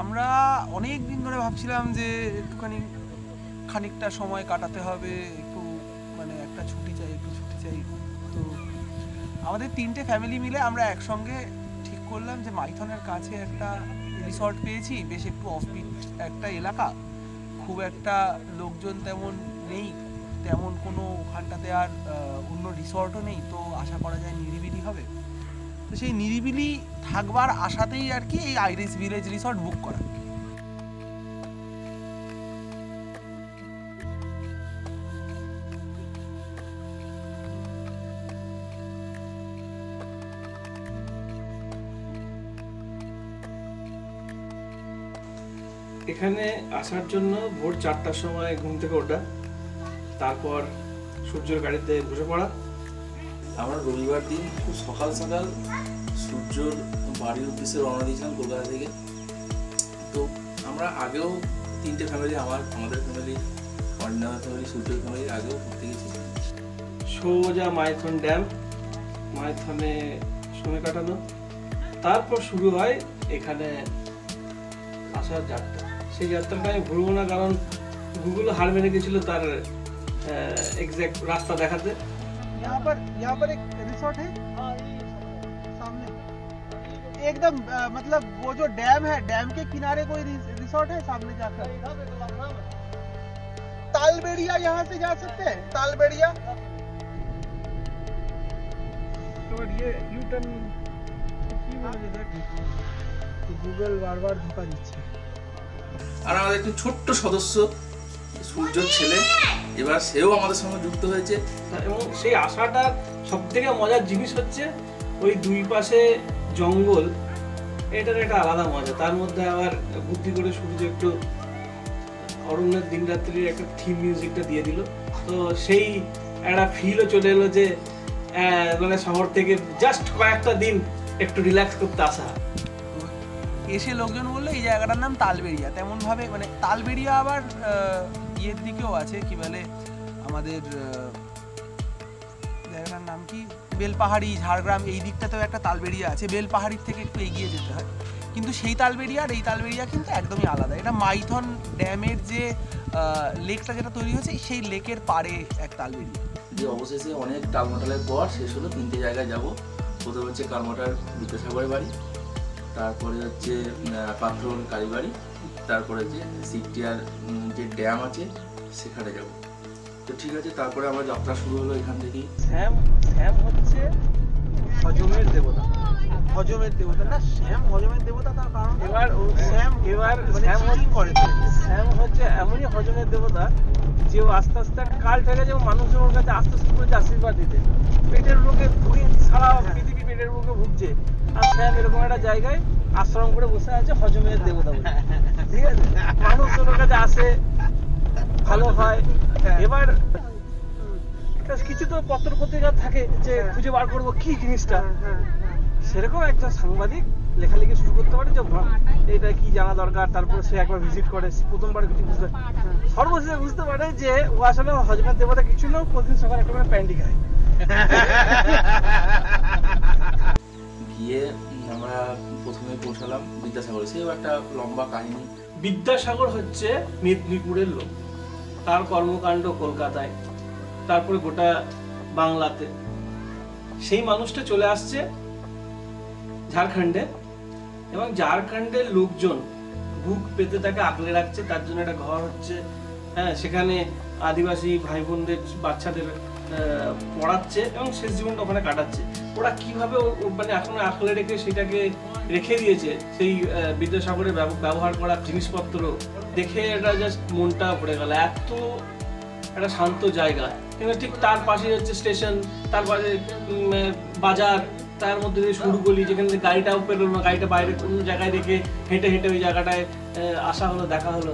আমরা অনেক দিন ধরে ভাবছিলাম যে একটুখানি খানিকটা সময় কাটাতে হবে, একটু মানে একটা ছুটি চাই, একটু ছুটি চাই। তো আমাদের 3টে ফ্যামিলি মিলে আমরা একসঙ্গে ঠিক করলাম যে মাইথনের কাছে একটা রিসর্ট পেয়েছি, বেশ একটু অফবিট একটা এলাকা, খুব একটা লোকজন তেমন নেই, তেমন কোনো ওখানটাতে আর অন্য রিসর্টও নেই, তো আশা করা যায় নিরিবিলি হবে। তো সেই নিরিবিলি থাকবার আশাতেই আর কি এই আইরিস ভিলেজ রিসর্ট বুক করা। এখানে আসার জন্য ভোর 4টার সময় ঘুম থেকে ওঠা, তারপর সূর্যের গাড়িতে বসে পড়া। আমরা রবিবার দিন খুব সকাল সকাল সূর্যর বাড়ির উদ্দেশ্যে রওনা দিয়েছিলাম কলকাতা থেকে। তো আমরা আগেও 3টে ফ্যামিলি, আমাদের ফ্যামিলি, অরিন্দমের ফ্যামিলি, সূর্যের ফ্যামিলি আগেও ঘুরতে গেছি। সোজা মাইথন ড্যাম, মাইথনে সময় কাটানো, তারপর শুরু হয় এখানে আসার যাত্রা। সেই যাত্রাটা আমি ভুলবো না, কারণ গুগল হার মেনে গেছিল তার এক্সাক্ট রাস্তা দেখাতে। यहाँ पर एक रिसोर्ट है सामने एकदम, मतलब वो जो डैम है, डैम के किनारे कोई रिसोर्ट है सामने जाकर? तालबेड़िया यहाँ से जा सकते हैं, तालबेड़िया। तो ये यू टर्न गूगल बार-बार धोखा দিচ্ছে। আর আমাদের একটি ছোট্ট সদস্য সূর্যর ছেলে, এবার সেও আমাদের সঙ্গে যুক্ত হয়েছে। এবং সেই আশাটার সব থেকে মজার জিনিস হচ্ছে ওই দুই পাশে জঙ্গল, এটার একটা আলাদা মজা। তার মধ্যে আবার বুদ্ধি করে সূর্য একটু অরণ্যের দিন রাত্রির একটা থিম মিউজিকটা দিয়ে দিল, তো সেই একটা ফিলও চলে এলো যে মানে শহর থেকে জাস্ট কয়েকটা দিন একটু রিল্যাক্স করতে আসা। এসে লোকজন বললো এই জায়গাটার নাম তালবেড়িয়া, তেমন ভাবে মানে তালবেড়িয়া আবার ইয়ের দিকেও আছে, কি বলে আমাদের জায়গাটার নাম কি, বেলপাহাড়ি, ঝাড়গ্রাম, এই দিকটাতেও একটা তালবেড়িয়া আছে। বেলপাহাড়ির থেকে একটু এগিয়ে যেতে হয়, কিন্তু সেই তালবেড়িয়া আর এই তালবেড়িয়া কিন্তু একদমই আলাদা। এটা মাইথন ড্যামের যে লেকটা যেটা তৈরি হয়েছে, সেই লেকের পাড়ে এক তালবেড়িয়া। যে অবশেষে অনেক টালমাটালের পর শেষ হলো। 3টে জায়গায় যাব। প্রথমে হচ্ছে কালমাটার বিদ্যাসাগরের বাড়ি, তারপরে হচ্ছে পাত্রন কালীবাড়ি, তারপরে যে সিকটিয়ার যে ড্যাম আছে সেখানে যাব। তো ঠিক আছে, তারপরে আমার যাত্রা শুরু হলো এখান থেকেই। শ্যাম হচ্ছে হজমের দেবতা। হজমের দেবতা না, শ্যাম হজমের দেবতা, তার কারণ শ্যাম হচ্ছে এমনই হজমের দেবতা যে আস্তে আস্তে কাল থেকে যে মানুষের ওর কাছে আস্তে আস্তে করে আশীর্বাদ দিতে, পেটের রোগে ভুগি, সারা পৃথিবী পেটের রোগে ভুগছে, আর শ্যাম এরকম একটা জায়গায় আশ্রম করে বসে আছে হজমের দেবতা বলে। ঠিক আছে, মানুষ ওর কাছে আসে, ভালো হয়। এবার কিছু তো পত্র পত্রিকা থাকে যে খুঁজে বার করবো কি জিনিসটা, সেরকম একজন সাংবাদিক লেখালেখি শুরু করতে পারে যে এটা কি জানা দরকার। তারপর সে একবার ভিজিট করে, প্রথমবার কিছু বুঝতে, সর্বশেষে বুঝতে পারে যে ও আসলে হজমের দেবতা কিছু না, প্রতিদিন সকালে একটা প্যান্টি খায়। গিয়ে আমরা প্রথমে পৌঁছালাম বিদ্যাসাগরে। সেও একটা লম্বা কাহিনী। বিদ্যাসাগর হচ্ছে মেদিনীপুরের লোক, তার কর্মকাণ্ড কলকাতায়, তারপরে গোটা বাংলাতে। সেই মানুষটা চলে আসছে ঝাড়খণ্ডে, এবং ঝাড়খণ্ডের লোকজন বুক পেতে তাকে আগলে রাখছে। তার জন্য একটা ঘর হচ্ছে, হ্যাঁ, সেখানে আদিবাসী ভাই বোনদের বাচ্চাদের পড়াচ্ছে এবং শেষ জীবনটা ওখানে কাটাচ্ছে। ওরা কিভাবে মানে এখন আগলে রেখে সেটাকে রেখে দিয়েছে, সেই বিদ্যাসাগরে ব্যবহার করা জিনিসপত্র দেখে এটা জাস্ট মনটা ভরে গেল। এত একটা শান্ত জায়গা, কিন্তু ঠিক তার পাশে হচ্ছে স্টেশন, তার পাশে বাজার, তার মধ্যে দিয়ে শুরু করলি যেখানে গাড়িটাও পেরোলো না, গাড়িটা বাইরে কোনো জায়গায় রেখে হেঁটে হেঁটে ওই জায়গাটায় আসা হলো, দেখা হলো।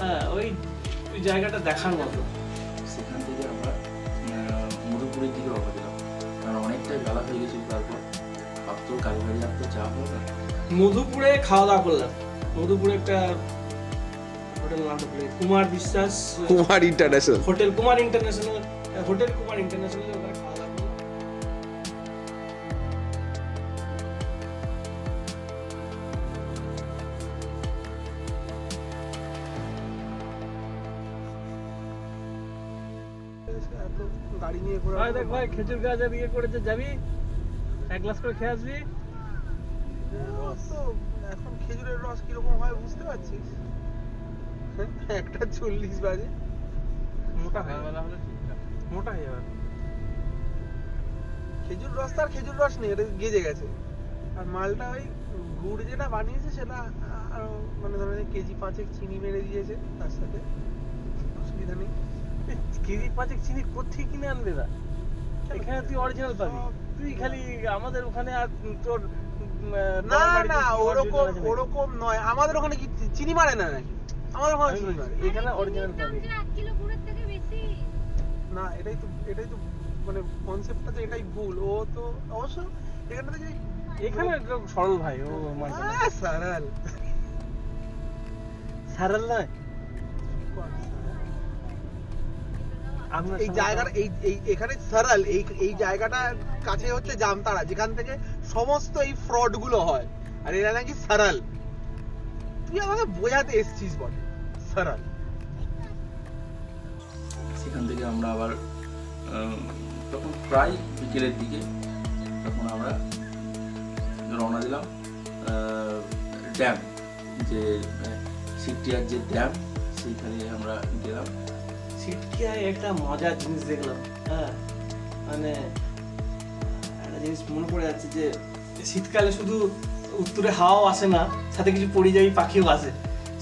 হ্যাঁ, ওই জায়গাটা দেখার মতো। সেখান থেকে আমরা মধুপুরের দিকে রওনা দিলাম, কারণ অনেকটাই বেলা হয়ে গেছিল। তারপর পাত্র কালীবাড়ি তো চা হলো না, মধুপুরে খাওয়া দাওয়া করলাম। মধুপুরে একটা হোটেল, নাম Kumar Biswas, Kumar international hotel, Kumar international hotel, Kumar international, ওখানে খাওয়া দাওয়া করলাম। গাড়ি নিয়ে ঘোরা। ভাই দেখ ভাই, খেজুর গাছ আর ইয়ে করেছে, যাবি এক গ্লাস করে খেয়ে আসবি। রস তো এখন খেজুরের রস কিরকম হয় বুঝতে পারছিস? 1:40 বাজে। মোটা হয়ে গেল, মোটা হয়ে যাবে। খেজুর রস আর খেজুর রস নেই, এটা গেজে গেছে। আর মালটা ওই গুড় যেটা বানিয়েছে সেটা আরো মানে ধরো কেজি 5 চিনি মেরে দিয়েছে তার সাথে, অসুবিধা নেই। কেজি 5 চিনি কোথায় কিনে আনবে না? এখানে তুই অরিজিনাল পাবি। তুই খালি আমাদের ওখানে আর তোর না না ওরকম নয়, আমাদের ওখানে কি চিনি মারে না নাকি? আমাদের ওখানে চিনি মারে, এখানে অরিজিনাল পাবি। 1 কিলো গুড়ের থেকে বেশি না। এটাই তো মানে কনসেপ্টটা তো এটাই ভুল। ও তো অবশ্য এখানে থেকে এখানে একদম সরল ভাই, ও মানবে না। সারাল সারাল নয়, এই জায়গাটা এখানে সারাল এই জায়গাটার কাছে হচ্ছে জামতাড়া, যেখান থেকে সমস্ত এই ফ্রড গুলো হয়। আর এরা নাকি সারাল। তুই আমাকে বোঝাতে এসছিস বল সারাল। সেখান থেকে আমরা আবার তখন প্রায় বিকেলের দিকে তখন আমরা রওনা দিলাম ড্যাম, যে সিকটিয়ার যে ড্যাম, সেইখানে আমরা গেলাম। সিটকিয়ায় একটা মজার জিনিস দেখলাম। হ্যাঁ, মানে একটা জিনিস মনে পড়ে যাচ্ছে যে শীতকালে শুধু উত্তরে হাওয়াও আসে না, সাথে কিছু পরিযায়ী পাখিও আসে।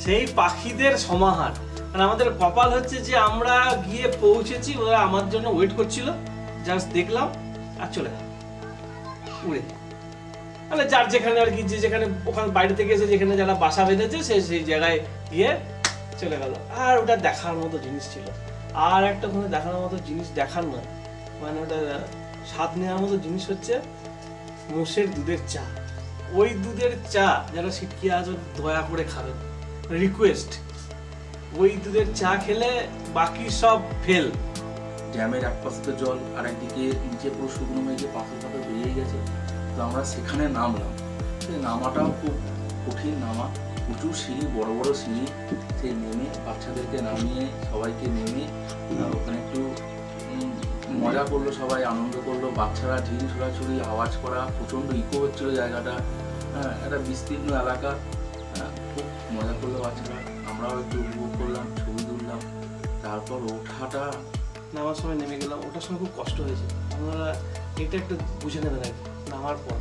সেই পাখিদের সমাহার। মানে আমাদের কপাল হচ্ছে যে আমরা গিয়ে পৌঁছেছি, ওরা আমার জন্য ওয়েট করছিল, জাস্ট দেখলাম আর চলে গেল উড়ে। মানে যার যেখানে আর কি, যে যেখানে ওখানে বাইরে থেকে এসে যেখানে যারা বাসা বেঁধেছে সে সেই জায়গায় গিয়ে চলে গেল। আর ওটা দেখার মতো জিনিস ছিল। আর একটা ওখানে দেখার মতো জিনিস দেখার নয়, মানে ওটা স্বাদ নেওয়ার মতো জিনিস হচ্ছে মোষের দুধের চা। ওই দুধের চা যারা শিখিয়ে আজ দয়া করে খাবেন, রিকোয়েস্ট। ওই দুধের চা খেলে বাকি সব ফেল। ড্যামের এক পাশে তো জল, আর একদিকে নিচে পুরো শুকনো মেঘে পাথর পাথর বেরিয়ে গেছে। তো আমরা সেখানে নামলাম। সেই নামাটাও খুব কঠিন নামা, প্রচুর সিঁড়ি, বড় বড় সিঁড়ি। সেই নেমে বাচ্চাদেরকে নামিয়ে সবাইকে নেমে ওখানে একটু মজা করলো, সবাই আনন্দ করলো। বাচ্চারা ঢিল ছোড়াছুড়ি, আওয়াজ করা, প্রচণ্ড ইকো হচ্ছিল জায়গাটা। হ্যাঁ, একটা বিস্তীর্ণ এলাকা। খুব মজা করলো বাচ্চারা, আমরাও একটু উপভোগ করলাম, ছবি তুললাম। তারপর ওঠাটা, নামার সময় নেমে গেলাম, ওটার সময় খুব কষ্ট হয়েছে। আমরা এটা একটু বুঝে নেবেন আর কি, নামার পর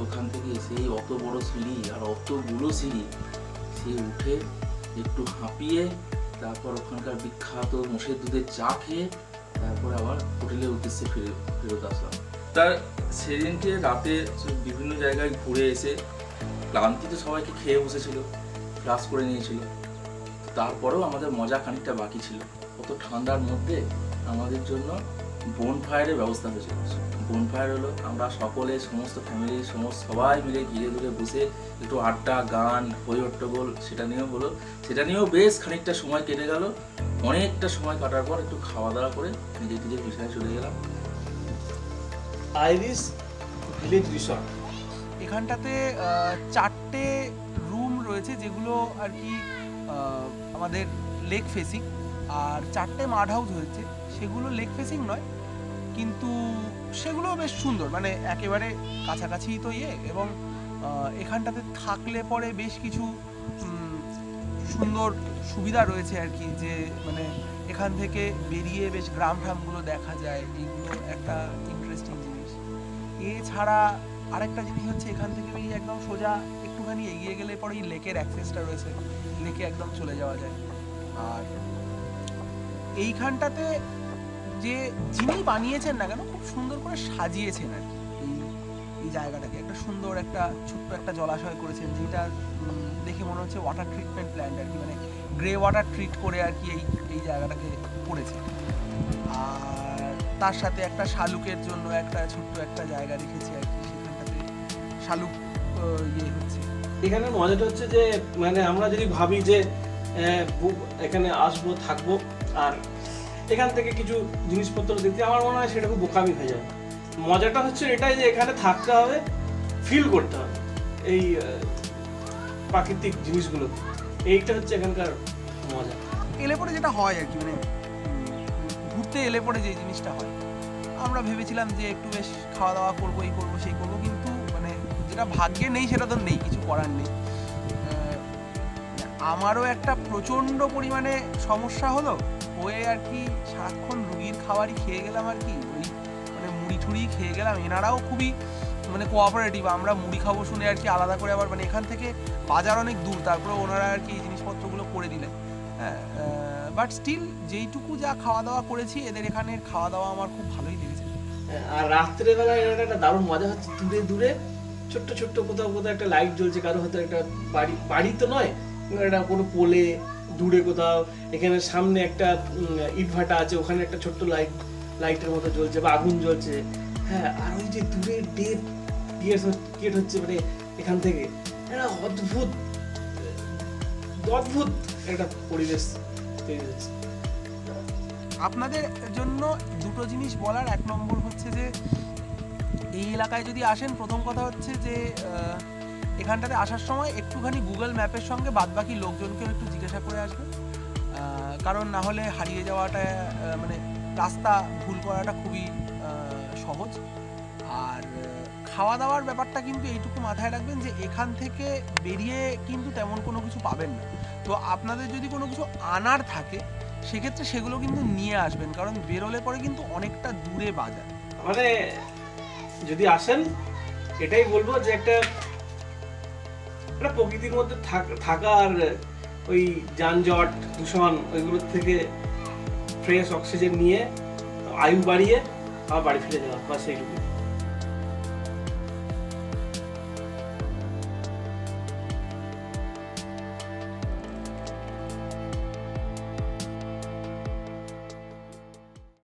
ওখান থেকে সেই অত বড় সিঁড়ি আর অতগুলো সিঁড়ি, সে উঠে একটু হাঁপিয়ে তারপর ওখানকার বিখ্যাত মোষের দুধের চা খেয়ে তারপর আবার হোটেলের উদ্দেশ্যে ফেরত আসলাম। তার সেদিনকে রাতে বিভিন্ন জায়গায় ঘুরে এসে ক্লান্তি তো সবাইকে খেয়ে বসেছিল, ক্লাস করে নিয়েছিল। তারপরেও আমাদের মজা খানিকটা বাকি ছিল। অত ঠান্ডার মধ্যে আমাদের জন্য বোনফায়ারের ব্যবস্থা হয়েছিল। বোনফায়ার হলো আমরা সকলে, সমস্ত ফ্যামিলি, সবাই মিলে ঘিরে ঘিরে বসে একটু আড্ডা, গান, হই হট্টগোল সেটা নিয়েও হলো। সেটা নিয়েও বেশ খানিকটা সময় কেটে গেল। অনেকটা সময় কাটার পর একটু খাওয়া দাওয়া করে নিজের নিজের বিষয়ে চলে গেলাম। Irish village resort. এখানটাতে 4টে রুম রয়েছে, যেগুলো আর কি আমাদের লেক ফেসিং। আর 4টে মাড হাউস হয়েছে, সেগুলো লেক ফেসিং নয়, কিন্তু সেগুলো বেশ সুন্দর, মানে একেবারে কাছাকাছি তো এবং এখানটাতে থাকলে পরে বেশ কিছু সুন্দর সুবিধা রয়েছে আর কি, যে মানে এখান থেকে বেরিয়ে বেশ গ্রাম ট্রামগুলো দেখা যায়। এইগুলো একটা ইন্টারেস্টিং জিনিস। এছাড়া আরেকটা জিনিস হচ্ছে, এখান থেকে বেরিয়ে একদম সোজা একটুখানি এগিয়ে গেলে পরেই লেকের অ্যাক্সেসটা রয়েছে, লেকে একদম চলে যাওয়া যায়। আর এইখানটাতে যে যিনি বানিয়েছেন না কেন, খুব সুন্দর করে সাজিয়েছেন আর কি এই জায়গাটাকে। একটা সুন্দর একটা ছোট্ট একটা জলাশয় করেছেন, যেটা দেখে মনে হচ্ছে ওয়াটার ট্রিটমেন্ট প্ল্যান্ট আর কি, মানে গ্রে ওয়াটার ট্রিট করে আর কি এই জায়গাটাকে করেছে। আর তার সাথে একটা শালুকের জন্য একটা ছোট্ট একটা জায়গা রেখেছে আর কি, সেখানটাতে শালুক হচ্ছে। এখানে মজাটা হচ্ছে যে মানে আমরা যদি ভাবি যে এখানে আসবো, থাকবো, আর এখান থেকে কিছু জিনিসপত্র দেখতে, আমার মনে হয় সেটা খুব বোকামি হয়ে যাবে। মজাটা হচ্ছে এটাই যে এখানে থাকতে হবে, ফিল করতে হবে এই প্রাকৃতিক জিনিসগুলো। এইটা হচ্ছে এখানকার মজা। এলে পরে যেটা হয় আর কি, মানে ঘুরতে এলে পরে যে জিনিসটা হয় আমরা ভেবেছিলাম যে একটু বেশ খাওয়া দাওয়া করবো, এই করবো সেই করবো, কিন্তু মানে যেটা ভাগ্যে নেই সেটা তো নেই, কিছু করার নেই। আমারও একটা প্রচণ্ড পরিমাণে সমস্যা হলো, হয়ে আর কি সারাক্ষণ রুগীর খাবারই খেয়ে গেলাম আর কি, ওই মানে মুড়ি ঠুড়ি খেয়ে গেলাম। এনারাও খুবই মানে কোঅপারেটিভ, আমরা মুড়ি খাবো শুনে আর কি আলাদা করে আবার মানে এখান থেকে বাজার অনেক দূর, তারপরে ওনারা আর কি এই জিনিসপত্রগুলো করে দিলেন। হ্যাঁ, বাট স্টিল যেইটুকু যা খাওয়া দাওয়া করেছি, এদের এখানের খাওয়া দাওয়া আমার খুব ভালোই লেগেছে। আর রাত্রেবেলা এর একটা দারুণ মজা হচ্ছে, দূরে দূরে ছোট্ট ছোট্ট কোথাও কোথাও একটা লাইট জ্বলছে, কারো হয়তো একটা বাড়ি তো নয়, একটা কোনো পোলে দূরে কোথাও, এখানে সামনে একটা ইটভাটা আছে, ওখানে একটা ছোট্ট লাইটের মতো জ্বলছে বা আগুন জ্বলছে। হ্যাঁ, আর ওই যে দূরে ডেপ গেট হচ্ছে মানে এখান থেকে একটা অদ্ভুত একটা পরিবেশ তৈরি হচ্ছে। আপনাদের জন্য দুটো জিনিস বলার, এক নম্বর হচ্ছে যে এই এলাকায় যদি আসেন, প্রথম কথা হচ্ছে যে এখানটাতে আসার সময় একটুখানি গুগল ম্যাপের সঙ্গে বাদবাকি লোকজনকেও একটু জিজ্ঞাসা করে আসবেন, কারণ না হলে হারিয়ে যাওয়াটা মানে রাস্তা ভুল করাটা খুবই সহজ। আর খাওয়া দাওয়ার ব্যাপারটা কিন্তু এইটুকু মাথায় রাখবেন যে এখান থেকে বেরিয়ে কিন্তু তেমন কোনো কিছু পাবেন না, তো আপনাদের যদি কোনো কিছু আনার থাকে সেক্ষেত্রে সেগুলো কিন্তু নিয়ে আসবেন, কারণ বেরোলে পরে কিন্তু অনেকটা দূরে বাজার। মানে যদি আসেন এটাই বলবো যে একটা প্রকৃতির মধ্যে থাকা আর ওই যানজট দূষণ ওইগুলোর থেকে ফ্রেশ অক্সিজেন নিয়ে আয়ু বাড়িয়ে আবার বাড়ি ফিরে যাওয়া, বা সেইটুকু।